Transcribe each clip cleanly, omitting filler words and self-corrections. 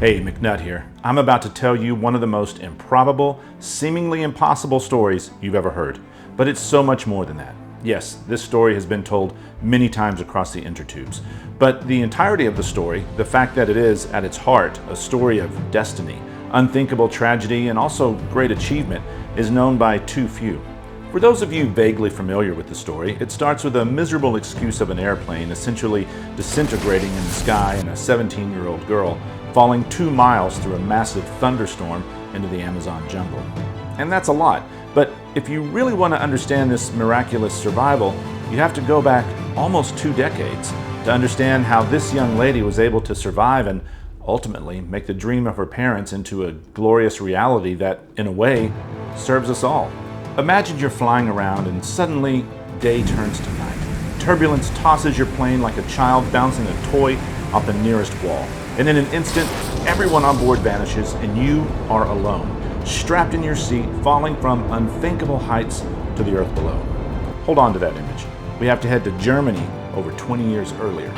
Hey, McNutt here. I'm about to tell you one of the most improbable, seemingly impossible stories you've ever heard. But it's so much more than that. Yes, this story has been told many times across the intertubes. But the entirety of the story, the fact that it is, at its heart, a story of destiny, unthinkable tragedy, and also great achievement, is known by too few. For those of you vaguely familiar with the story, it starts with a miserable excuse of an airplane essentially disintegrating in the sky and a 17-year-old girl falling 2 miles through a massive thunderstorm into the Amazon jungle. And that's a lot, but if you really want to understand this miraculous survival, you have to go back almost 2 decades to understand how this young lady was able to survive and ultimately make the dream of her parents into a glorious reality that, in a way, serves us all. Imagine you're flying around and suddenly day turns to night. Turbulence tosses your plane like a child bouncing a toy off the nearest wall. And in an instant, everyone on board vanishes and you are alone, strapped in your seat, falling from unthinkable heights to the earth below. Hold on to that image. We have to head to Germany over 20 years earlier.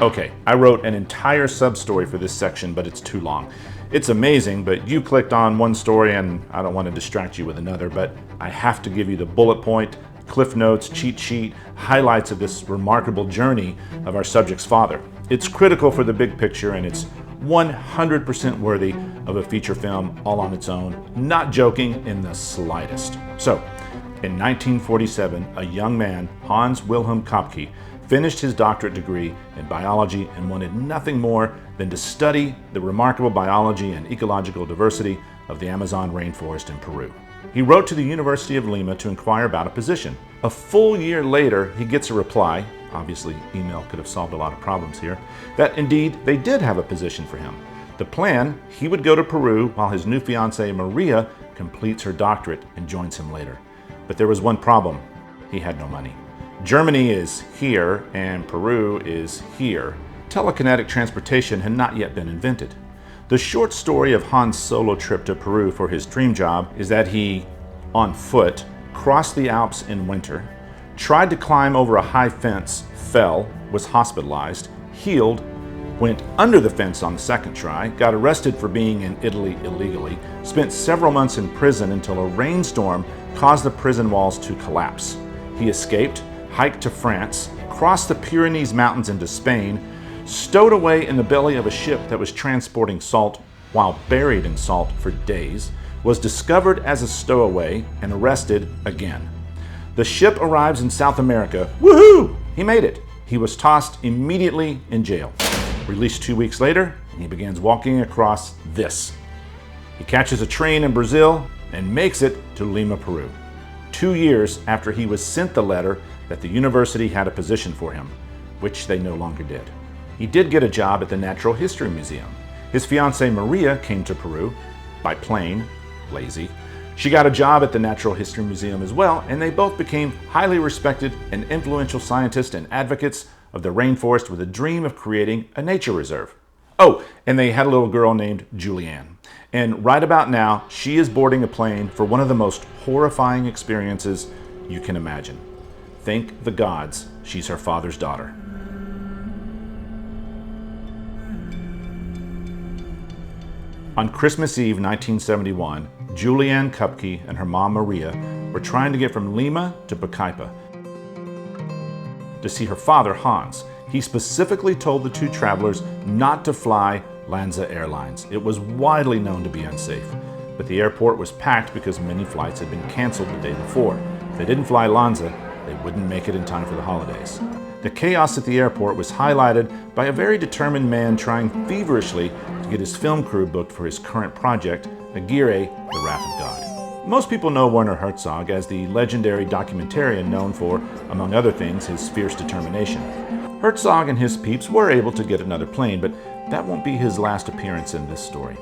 Okay, I wrote an entire sub-story for this section, but it's too long. It's amazing, but you clicked on one story and I don't want to distract you with another, but I have to give you the bullet point, cliff notes, cheat sheet, highlights of this remarkable journey of our subject's father. It's critical for the big picture and it's 100% worthy of a feature film all on its own, not joking in the slightest. So, in 1947, a young man, Hans Wilhelm Kopke, finished his doctorate degree in biology and wanted nothing more than to study the remarkable biology and ecological diversity of the Amazon rainforest in Peru. He wrote to the University of Lima to inquire about a position. A full year later, he gets a reply, obviously email could have solved a lot of problems here, that indeed they did have a position for him. The plan, he would go to Peru while his new fiancée Maria completes her doctorate and joins him later. But there was one problem, he had no money. Germany is here and Peru is here. Telekinetic transportation had not yet been invented. The short story of Hans' solo trip to Peru for his dream job is that he, on foot, crossed the Alps in winter, tried to climb over a high fence, fell, was hospitalized, healed, went under the fence on the second try, got arrested for being in Italy illegally, spent several months in prison until a rainstorm caused the prison walls to collapse. He escaped, hiked to France, crossed the Pyrenees Mountains into Spain, stowed away in the belly of a ship that was transporting salt while buried in salt for days, was discovered as a stowaway and arrested again. The ship arrives in South America. Woohoo! He made it. He was tossed immediately in jail. Released 2 weeks later, and he begins walking across this. He catches a train in Brazil and makes it to Lima, Peru. 2 years after he was sent the letter that the university had a position for him, which they no longer did. He did get a job at the Natural History Museum. His fiancée Maria came to Peru by plane, lazy. She got a job at the Natural History Museum as well, and they both became highly respected and influential scientists and advocates of the rainforest with a dream of creating a nature reserve. Oh, and they had a little girl named Julianne. And right about now, she is boarding a plane for one of the most horrifying experiences you can imagine. Thank the gods she's her father's daughter. On Christmas Eve 1971, Julianne Kopke and her mom Maria were trying to get from Lima to Pucallpa to see her father Hans. He specifically told the two travelers not to fly Lanza Airlines. It was widely known to be unsafe, but the airport was packed because many flights had been canceled the day before. If they didn't fly Lanza, they wouldn't make it in time for the holidays. The chaos at the airport was highlighted by a very determined man trying feverishly to get his film crew booked for his current project, Aguirre, The Wrath of God. Most people know Werner Herzog as the legendary documentarian known for, among other things, his fierce determination. Herzog and his peeps were able to get another plane, but that won't be his last appearance in this story.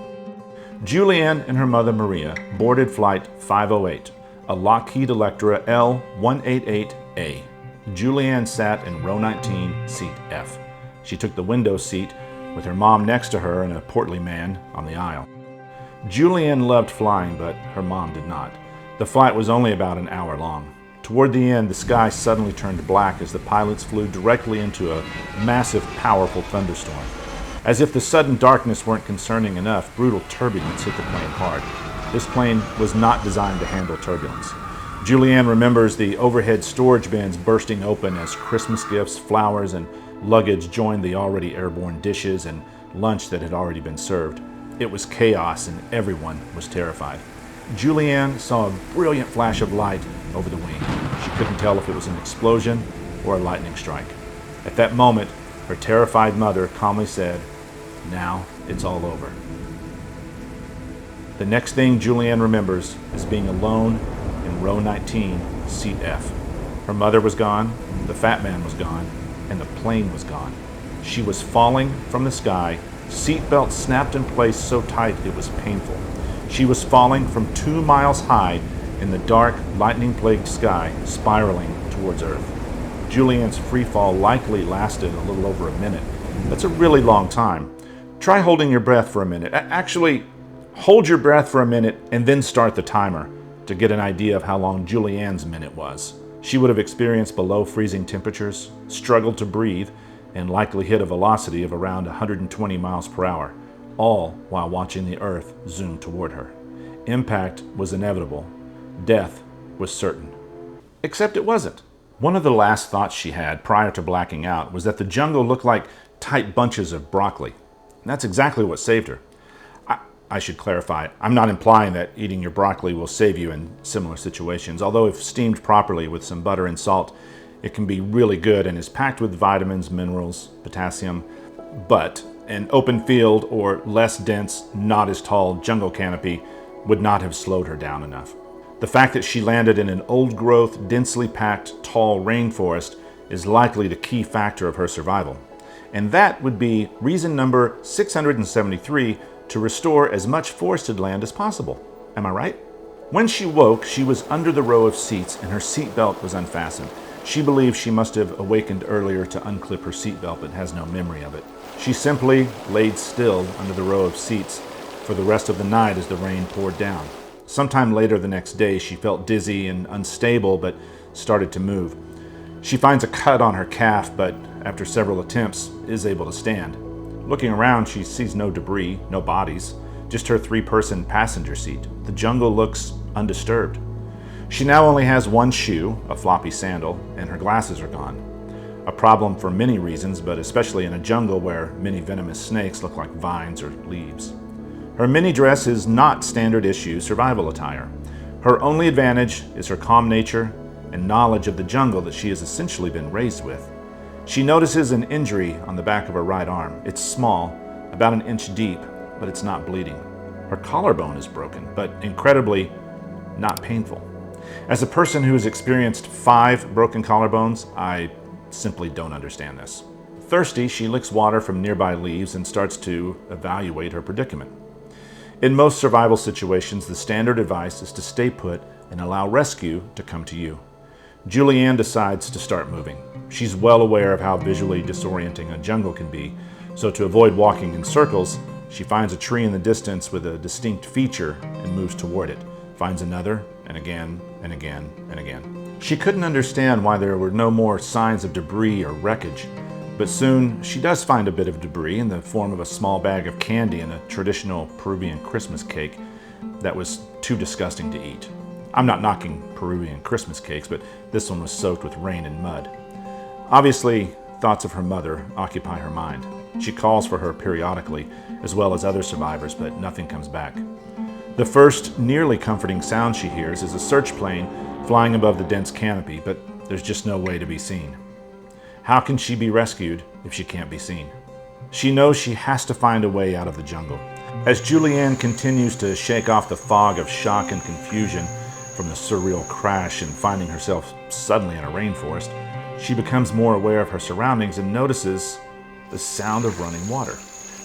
Julianne and her mother Maria boarded Flight 508, a Lockheed Electra L-188A. Julianne sat in row 19, seat F. She took the window seat with her mom next to her and a portly man on the aisle. Julianne loved flying, but her mom did not. The flight was only about an hour long. Toward the end, the sky suddenly turned black as the pilots flew directly into a massive, powerful thunderstorm. As if the sudden darkness weren't concerning enough, brutal turbulence hit the plane hard. This plane was not designed to handle turbulence. Julianne remembers the overhead storage bins bursting open as Christmas gifts, flowers, and luggage joined the already airborne dishes and lunch that had already been served. It was chaos and everyone was terrified. Julianne saw a brilliant flash of light over the wing. She couldn't tell if it was an explosion or a lightning strike. At that moment, her terrified mother calmly said, "Now it's all over." The next thing Julianne remembers is being alone in row 19, seat F. Her mother was gone, the fat man was gone, and the plane was gone. She was falling from the sky, seatbelt snapped in place so tight it was painful. She was falling from 2 miles high in the dark, lightning-plagued sky, spiraling towards Earth. Julianne's free fall likely lasted a little over a minute. That's a really long time. Try holding your breath for a minute. Actually, hold your breath for a minute and then start the timer to get an idea of how long Julianne's minute was. She would have experienced below freezing temperatures, struggled to breathe, and likely hit a velocity of around 120 miles per hour, all while watching the Earth zoom toward her. Impact was inevitable. Death was certain. Except it wasn't. One of the last thoughts she had prior to blacking out was that the jungle looked like tight bunches of broccoli. And that's exactly what saved her. I should clarify, I'm not implying that eating your broccoli will save you in similar situations, although if steamed properly with some butter and salt, it can be really good and is packed with vitamins, minerals, potassium. But an open field or less dense, not as tall jungle canopy would not have slowed her down enough. The fact that she landed in an old-growth, densely packed, tall rainforest is likely the key factor of her survival. And that would be reason number 673 to restore as much forested land as possible. Am I right? When she woke, she was under the row of seats and her seatbelt was unfastened. She believes she must have awakened earlier to unclip her seatbelt but has no memory of it. She simply laid still under the row of seats for the rest of the night as the rain poured down. Sometime later the next day, she felt dizzy and unstable but started to move. She finds a cut on her calf, but after several attempts, is able to stand. Looking around, she sees no debris, no bodies, just her 3-person passenger seat. The jungle looks undisturbed. She now only has one shoe, a floppy sandal, and her glasses are gone. A problem for many reasons, but especially in a jungle where many venomous snakes look like vines or leaves. Her mini dress is not standard issue survival attire. Her only advantage is her calm nature and knowledge of the jungle that she has essentially been raised with. She notices an injury on the back of her right arm. It's small, about an inch deep, but it's not bleeding. Her collarbone is broken, but incredibly not painful. As a person who has experienced 5 broken collarbones, I simply don't understand this. Thirsty, she licks water from nearby leaves and starts to evaluate her predicament. In most survival situations, the standard advice is to stay put and allow rescue to come to you. Julianne decides to start moving. She's well aware of how visually disorienting a jungle can be, so to avoid walking in circles, she finds a tree in the distance with a distinct feature and moves toward it, finds another, and again, and again, and again. She couldn't understand why there were no more signs of debris or wreckage, but soon she does find a bit of debris in the form of a small bag of candy and a traditional Peruvian Christmas cake that was too disgusting to eat. I'm not knocking Peruvian Christmas cakes, but this one was soaked with rain and mud. Obviously, thoughts of her mother occupy her mind. She calls for her periodically, as well as other survivors, but nothing comes back. The first nearly comforting sound she hears is a search plane flying above the dense canopy, but there's just no way to be seen. How can she be rescued if she can't be seen? She knows she has to find a way out of the jungle. As Julianne continues to shake off the fog of shock and confusion from the surreal crash and finding herself suddenly in a rainforest, she becomes more aware of her surroundings and notices the sound of running water.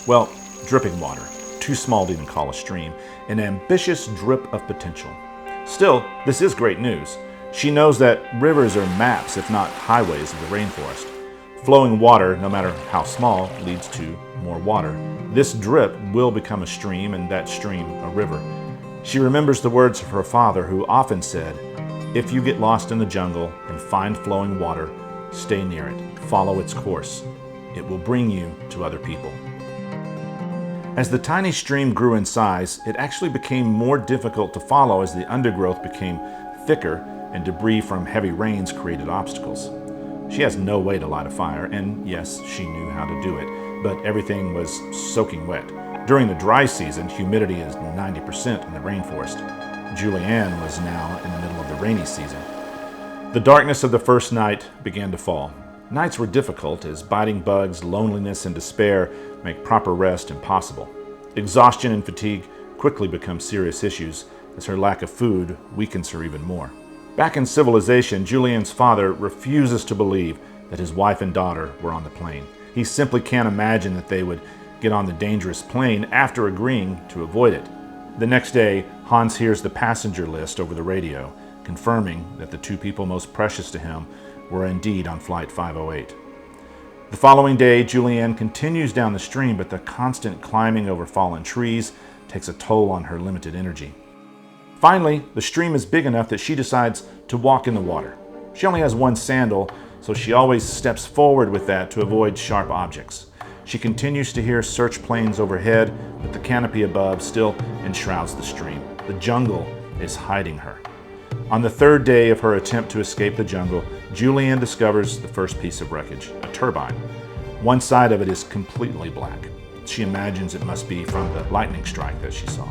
Well, dripping water, too small to even call a stream, an ambitious drip of potential. Still, this is great news. She knows that rivers are maps, if not highways, of the rainforest. Flowing water, no matter how small, leads to more water. This drip will become a stream, and that stream a river. She remembers the words of her father, who often said, "If you get lost in the jungle and find flowing water, stay near it, follow its course. It will bring you to other people." As the tiny stream grew in size, it actually became more difficult to follow as the undergrowth became thicker and debris from heavy rains created obstacles. She has no way to light a fire, and yes, she knew how to do it, but everything was soaking wet. During the dry season, humidity is 90% in the rainforest. Julianne was now in the middle of the rainy season. The darkness of the first night began to fall. Nights were difficult as biting bugs, loneliness, and despair make proper rest impossible. Exhaustion and fatigue quickly become serious issues as her lack of food weakens her even more. Back in civilization, Julianne's father refuses to believe that his wife and daughter were on the plane. He simply can't imagine that they would get on the dangerous plane after agreeing to avoid it. The next day, Hans hears the passenger list over the radio, confirming that the two people most precious to him were indeed on Flight 508. The following day, Julianne continues down the stream, but the constant climbing over fallen trees takes a toll on her limited energy. Finally, the stream is big enough that she decides to walk in the water. She only has one sandal, so she always steps forward with that to avoid sharp objects. She continues to hear search planes overhead, but the canopy above still enshrouds the stream. The jungle is hiding her. On the third day of her attempt to escape the jungle, Julianne discovers the first piece of wreckage, a turbine. One side of it is completely black. She imagines it must be from the lightning strike that she saw.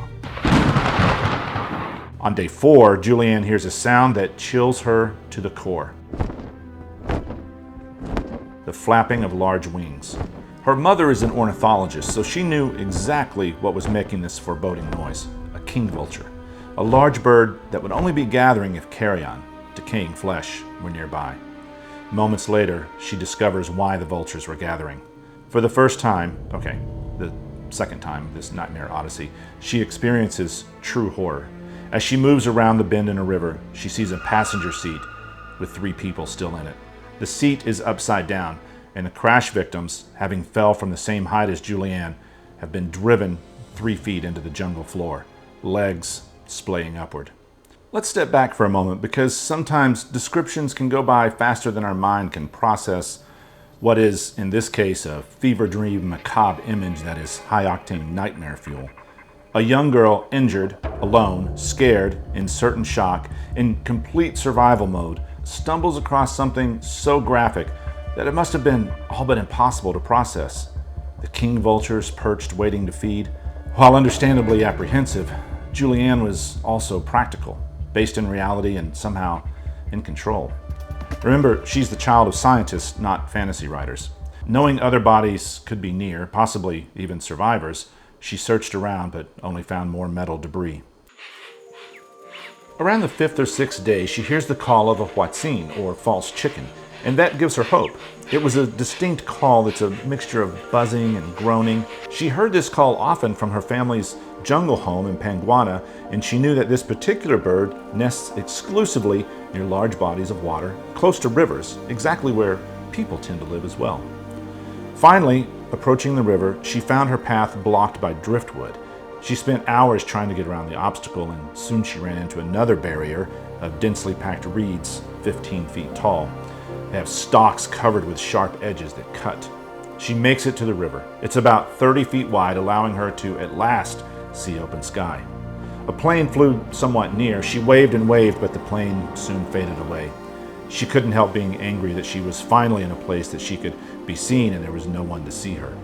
On day 4, Julianne hears a sound that chills her to the core. The flapping of large wings. Her mother is an ornithologist, so she knew exactly what was making this foreboding noise. A king vulture. A large bird that would only be gathering if carrion, decaying flesh, were nearby. Moments later, she discovers why the vultures were gathering. For the first time, the second time of this nightmare odyssey, she experiences true horror. As she moves around the bend in a river, she sees a passenger seat with 3 people still in it. The seat is upside down, and the crash victims, having fell from the same height as Julianne, have been driven 3 feet into the jungle floor, legs splaying upward. Let's step back for a moment, because sometimes descriptions can go by faster than our mind can process what is, in this case, a fever dream macabre image that is high-octane nightmare fuel. A young girl injured, alone, scared, in certain shock, in complete survival mode, stumbles across something so graphic that it must have been all but impossible to process. The king vultures perched waiting to feed. While understandably apprehensive, Julianne was also practical, based in reality and somehow in control. Remember, she's the child of scientists, not fantasy writers. Knowing other bodies could be near, possibly even survivors, she searched around but only found more metal debris. Around the 5th or 6th day, she hears the call of a huatzin, or false chicken, and that gives her hope. It was a distinct call that's a mixture of buzzing and groaning. She heard this call often from her family's jungle home in Panguana, and she knew that this particular bird nests exclusively near large bodies of water, close to rivers, exactly where people tend to live as well. Finally, approaching the river, she found her path blocked by driftwood. She spent hours trying to get around the obstacle, and soon she ran into another barrier of densely packed reeds, 15 feet tall. They have stalks covered with sharp edges that cut. She makes it to the river. It's about 30 feet wide, allowing her to, at last, see open sky. A plane flew somewhat near. She waved and waved, but the plane soon faded away. She couldn't help being angry that she was finally in a place that she could be seen and there was no one to see her.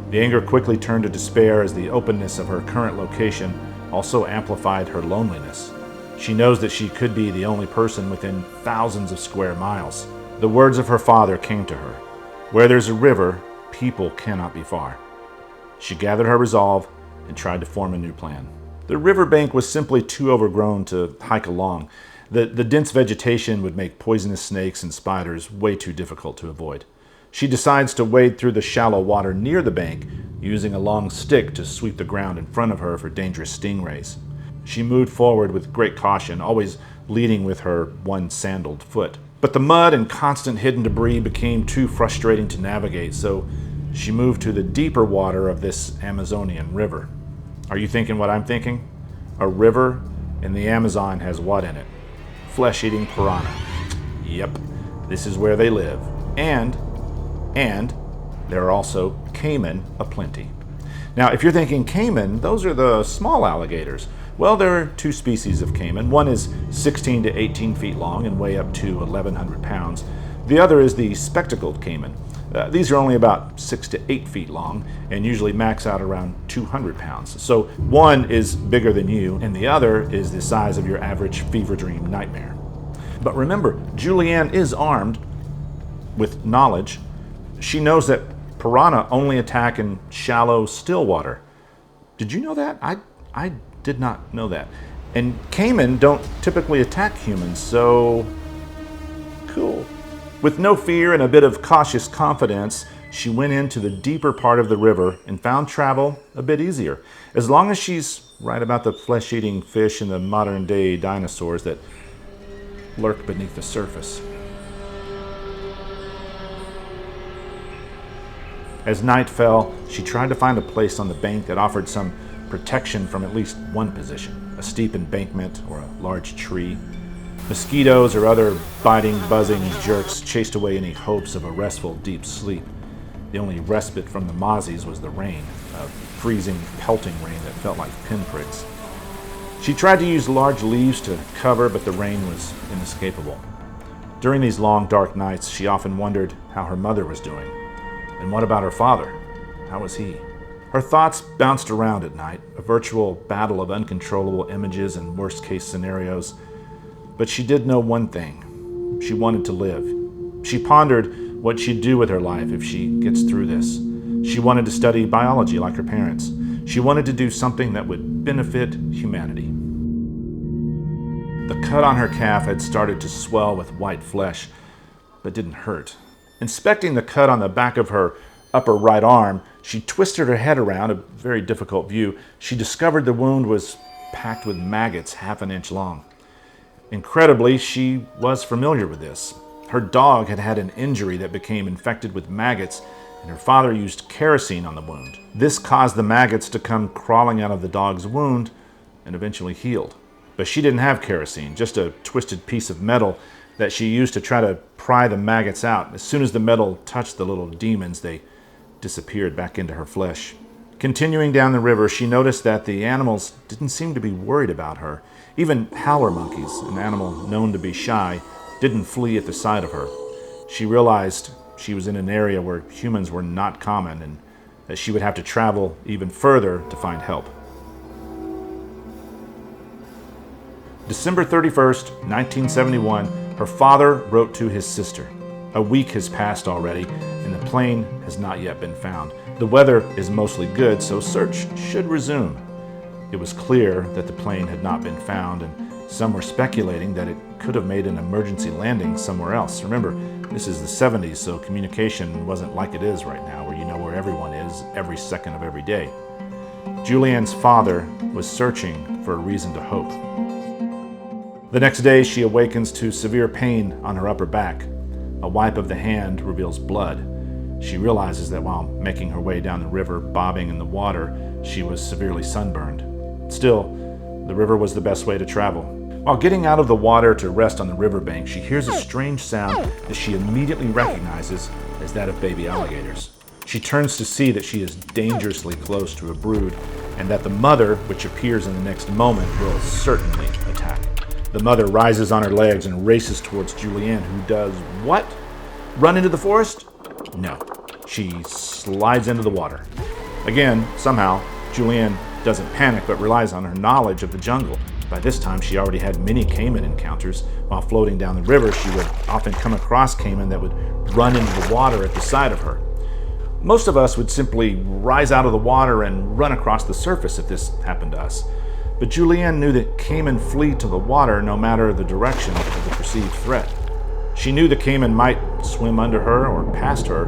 The anger quickly turned to despair as the openness of her current location also amplified her loneliness. She knows that she could be the only person within thousands of square miles. The words of her father came to her. Where there's a river, people cannot be far. She gathered her resolve and tried to form a new plan. The riverbank was simply too overgrown to hike along. The dense vegetation would make poisonous snakes and spiders way too difficult to avoid. She decides to wade through the shallow water near the bank, using a long stick to sweep the ground in front of her for dangerous stingrays. She moved forward with great caution, always leading with her one-sandaled foot. But the mud and constant hidden debris became too frustrating to navigate, so she moved to the deeper water of this Amazonian river. Are you thinking what I'm thinking? A river in the Amazon has what in it? Flesh-eating piranha. Yep, this is where they live. And there are also caiman aplenty. Now, if you're thinking caiman, those are the small alligators. Well, there are two species of caiman. One is 16 to 18 feet long and weigh up to 1,100 pounds. The other is the spectacled caiman. These are only about 6 to 8 feet long and usually max out around 200 pounds. So one is bigger than you and the other is the size of your average fever dream nightmare. But remember, Julianne is armed with knowledge. She knows that piranha only attack in shallow, still water. Did you know that? I did not know that. And caiman don't typically attack humans, so cool. With no fear and a bit of cautious confidence, she went into the deeper part of the river and found travel a bit easier. As long as she's right about the flesh-eating fish and the modern-day dinosaurs that lurk beneath the surface. As night fell, she tried to find a place on the bank that offered some protection from at least one position, a steep embankment or a large tree. Mosquitoes or other biting, buzzing jerks chased away any hopes of a restful, deep sleep. The only respite from the mozzies was the rain, a freezing, pelting rain that felt like pinpricks. She tried to use large leaves to cover, but the rain was inescapable. During these long, dark nights, she often wondered how her mother was doing. And what about her father? How was he? Her thoughts bounced around at night, a virtual battle of uncontrollable images and worst-case scenarios. But she did know one thing. She wanted to live. She pondered what she'd do with her life if she gets through this. She wanted to study biology like her parents. She wanted to do something that would benefit humanity. The cut on her calf had started to swell with white flesh, but didn't hurt. Inspecting the cut on the back of her upper right arm, she twisted her head around, a very difficult view. She discovered the wound was packed with maggots half an inch long. Incredibly, she was familiar with this. Her dog had had an injury that became infected with maggots, and her father used kerosene on the wound. This caused the maggots to come crawling out of the dog's wound and eventually healed. But she didn't have kerosene, just a twisted piece of metal that she used to try to pry the maggots out. As soon as the metal touched the little demons, they disappeared back into her flesh. Continuing down the river, she noticed that the animals didn't seem to be worried about her. Even howler monkeys, an animal known to be shy, didn't flee at the sight of her. She realized she was in an area where humans were not common and that she would have to travel even further to find help. December 31st, 1971, her father wrote to his sister. A week has passed already, and the plane has not yet been found. The weather is mostly good, so search should resume. It was clear that the plane had not been found, and some were speculating that it could have made an emergency landing somewhere else. Remember, this is the 70s, so communication wasn't like it is right now, where you know where everyone is every second of every day. Julianne's father was searching for a reason to hope. The next day, she awakens to severe pain on her upper back. A wipe of the hand reveals blood. She realizes that while making her way down the river, bobbing in the water, she was severely sunburned. Still, the river was the best way to travel. While getting out of the water to rest on the riverbank, she hears a strange sound that she immediately recognizes as that of baby alligators. She turns to see that she is dangerously close to a brood, and that the mother, which appears in the next moment, will certainly attack. The mother rises on her legs and races towards Julianne, who does what? Run into the forest? No. She slides into the water. Again, somehow, Julianne doesn't panic but relies on her knowledge of the jungle. By this time, she already had many caiman encounters. While floating down the river, she would often come across caiman that would run into the water at the side of her. Most of us would simply rise out of the water and run across the surface if this happened to us. But Julianne knew that caiman flee to the water no matter the direction of the perceived threat. She knew the caiman might swim under her or past her,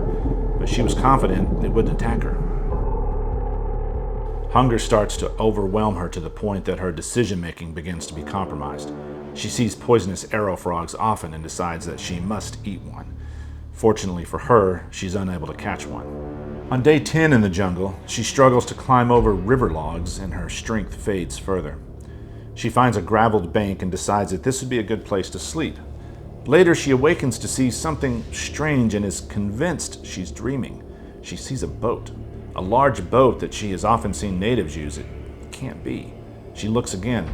but she was confident they wouldn't attack her. Hunger starts to overwhelm her to the point that her decision-making begins to be compromised. She sees poisonous arrow frogs often and decides that she must eat one. Fortunately for her, she's unable to catch one. On day 10 in the jungle, she struggles to climb over river logs and her strength fades further. She finds a graveled bank and decides that this would be a good place to sleep. Later, she awakens to see something strange and is convinced she's dreaming. She sees a boat. A large boat that she has often seen natives use. It can't be. She looks again.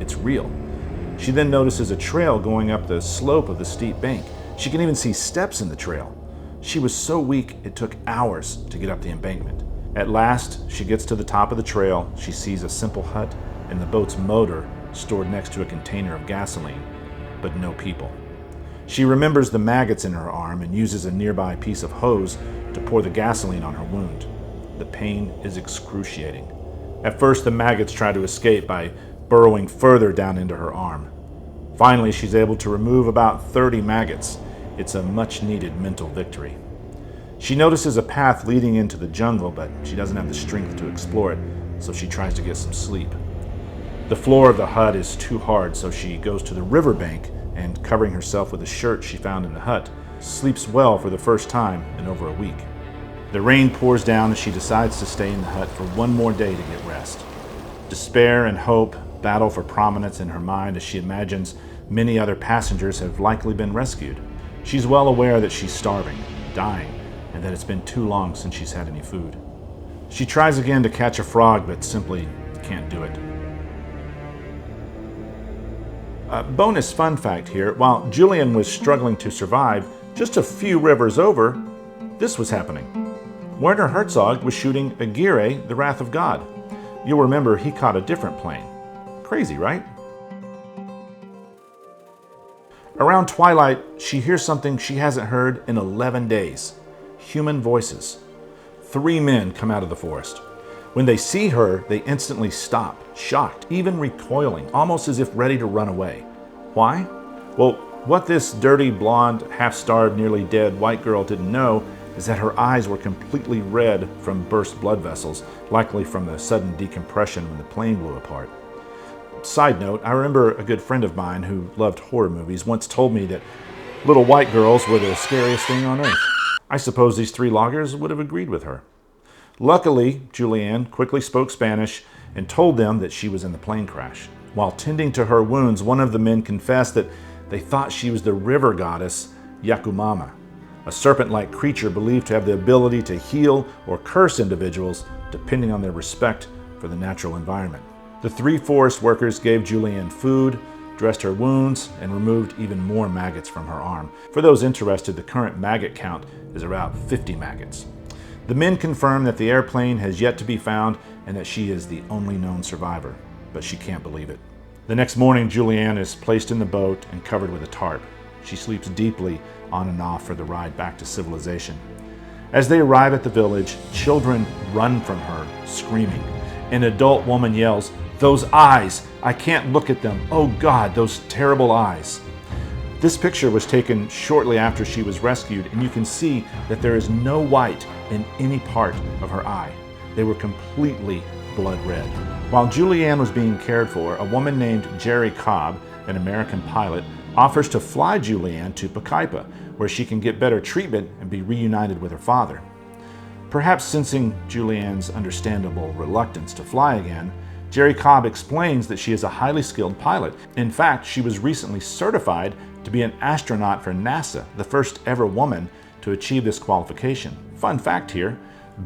It's real. She then notices a trail going up the slope of the steep bank. She can even see steps in the trail. She was so weak it took hours to get up the embankment. At last, she gets to the top of the trail. She sees a simple hut and the boat's motor stored next to a container of gasoline, but no people. She remembers the maggots in her arm and uses a nearby piece of hose to pour the gasoline on her wound. The pain is excruciating. At first, the maggots try to escape by burrowing further down into her arm. Finally, she's able to remove about 30 maggots. It's a much-needed mental victory. She notices a path leading into the jungle, but she doesn't have the strength to explore it, so she tries to get some sleep. The floor of the hut is too hard, so she goes to the riverbank and, covering herself with a shirt she found in the hut, sleeps well for the first time in over a week. The rain pours down as she decides to stay in the hut for one more day to get rest. Despair and hope battle for prominence in her mind as she imagines many other passengers have likely been rescued. She's well aware that she's starving, dying, and that it's been too long since she's had any food. She tries again to catch a frog, but simply can't do it. Bonus fun fact here, while Julian was struggling to survive, just a few rivers over, this was happening. Werner Herzog was shooting Aguirre, the Wrath of God. You'll remember he caught a different plane. Crazy, right? Around twilight, she hears something she hasn't heard in 11 days. Human voices. 3 men come out of the forest. When they see her, they instantly stop, shocked, even recoiling, almost as if ready to run away. Why? Well, what this dirty, blonde, half-starved, nearly dead white girl didn't know is that her eyes were completely red from burst blood vessels, likely from the sudden decompression when the plane blew apart. Side note, I remember a good friend of mine who loved horror movies once told me that little white girls were the scariest thing on earth. I suppose these 3 loggers would have agreed with her. Luckily, Julianne quickly spoke Spanish and told them that she was in the plane crash. While tending to her wounds, one of the men confessed that they thought she was the river goddess Yakumama, a serpent-like creature believed to have the ability to heal or curse individuals depending on their respect for the natural environment. The 3 forest workers gave Julianne food, dressed her wounds, and removed even more maggots from her arm. For those interested, the current maggot count is about 50 maggots. The men confirm that the airplane has yet to be found and that she is the only known survivor, but she can't believe it. The next morning, Julianne is placed in the boat and covered with a tarp. She sleeps deeply on and off for the ride back to civilization. As they arrive at the village, children run from her, screaming. An adult woman yells, "Those eyes! I can't look at them! Oh God, those terrible eyes!" This picture was taken shortly after she was rescued, and you can see that there is no white in any part of her eye. They were completely blood red. While Julianne was being cared for, a woman named Jerry Cobb, an American pilot, offers to fly Julianne to Pucallpa, where she can get better treatment and be reunited with her father. Perhaps sensing Julianne's understandable reluctance to fly again, Jerry Cobb explains that she is a highly skilled pilot. In fact, she was recently certified to be an astronaut for NASA, the first ever woman to achieve this qualification. Fun fact here,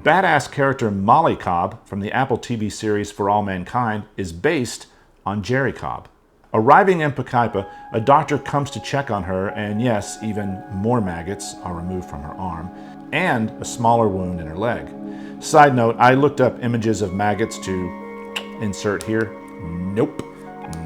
badass character Molly Cobb from the Apple TV series For All Mankind is based on Jerry Cobb. Arriving in Pucallpa, a doctor comes to check on her, and yes, even more maggots are removed from her arm, and a smaller wound in her leg. Side note, I looked up images of maggots to insert here. Nope,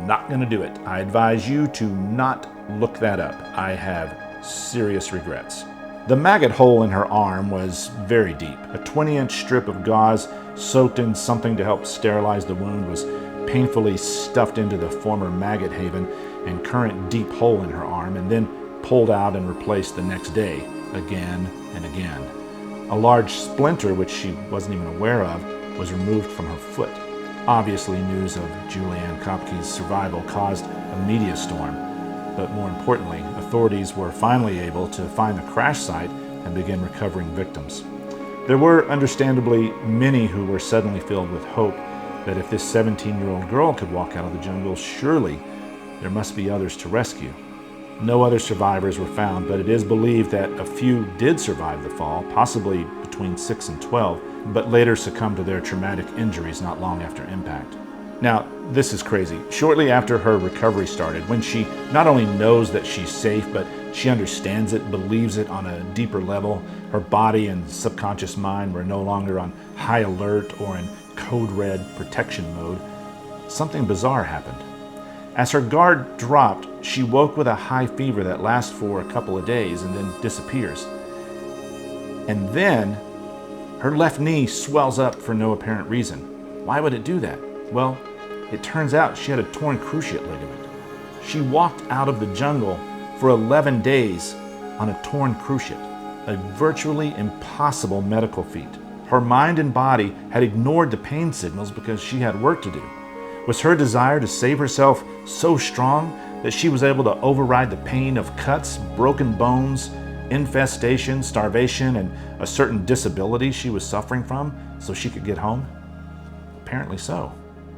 not gonna do it. I advise you to not look that up. I have serious regrets. The maggot hole in her arm was very deep. A 20-inch strip of gauze soaked in something to help sterilize the wound was painfully stuffed into the former maggot haven and current deep hole in her arm, and then pulled out and replaced the next day, again and again. A large splinter, which she wasn't even aware of, was removed from her foot. Obviously, news of Julianne Kopke's survival caused a media storm, but more importantly, authorities were finally able to find the crash site and begin recovering victims. There were understandably many who were suddenly filled with hope that if this 17-year-old girl could walk out of the jungle, surely there must be others to rescue. No other survivors were found, but it is believed that a few did survive the fall, possibly between between 6 and 12, but later succumbed to their traumatic injuries not long after impact. Now, this is crazy. Shortly after her recovery started, when she not only knows that she's safe, but she understands it, believes it on a deeper level, her body and subconscious mind were no longer on high alert or in code red protection mode, something bizarre happened. As her guard dropped, she woke with a high fever that lasts for a couple of days and then disappears. And then her left knee swells up for no apparent reason. Why would it do that? Well, it turns out she had a torn cruciate ligament. She walked out of the jungle for 11 days on a torn cruciate, a virtually impossible medical feat. Her mind and body had ignored the pain signals because she had work to do. Was her desire to save herself so strong that she was able to override the pain of cuts, broken bones, infestation, starvation, and a certain disability she was suffering from so she could get home? Apparently so.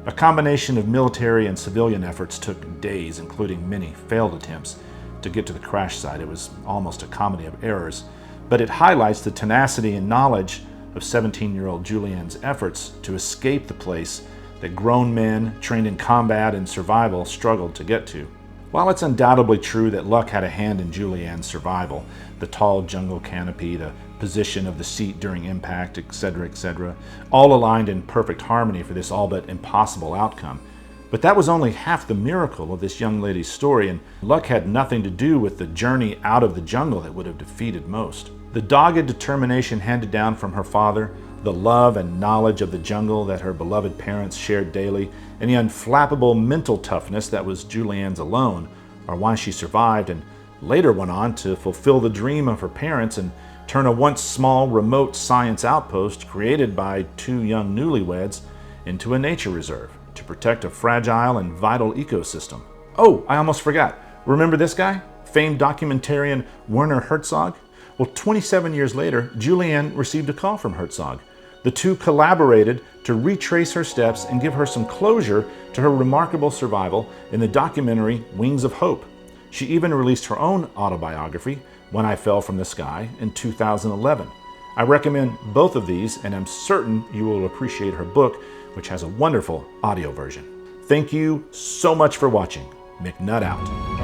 A combination of military and civilian efforts took days, including many failed attempts, to get to the crash site. It was almost a comedy of errors, but it highlights the tenacity and knowledge of 17-year-old Julianne's efforts to escape the place that grown men trained in combat and survival struggled to get to. While it's undoubtedly true that luck had a hand in Julianne's survival, the tall jungle canopy, the position of the seat during impact, etc., all aligned in perfect harmony for this all but impossible outcome. But that was only half the miracle of this young lady's story, and luck had nothing to do with the journey out of the jungle that would have defeated most. The dogged determination handed down from her father, the love and knowledge of the jungle that her beloved parents shared daily, and the unflappable mental toughness that was Julianne's alone are why she survived and later went on to fulfill the dream of her parents and turn a once small remote science outpost created by two young newlyweds into a nature reserve to protect a fragile and vital ecosystem. Oh, I almost forgot. Remember this guy? Famed documentarian Werner Herzog? Well, 27 years later, Julianne received a call from Herzog. The two collaborated to retrace her steps and give her some closure to her remarkable survival in the documentary Wings of Hope. She even released her own autobiography, When I Fell from the Sky, in 2011. I recommend both of these, and I'm certain you will appreciate her book, which has a wonderful audio version. Thank you so much for watching. McNutt out.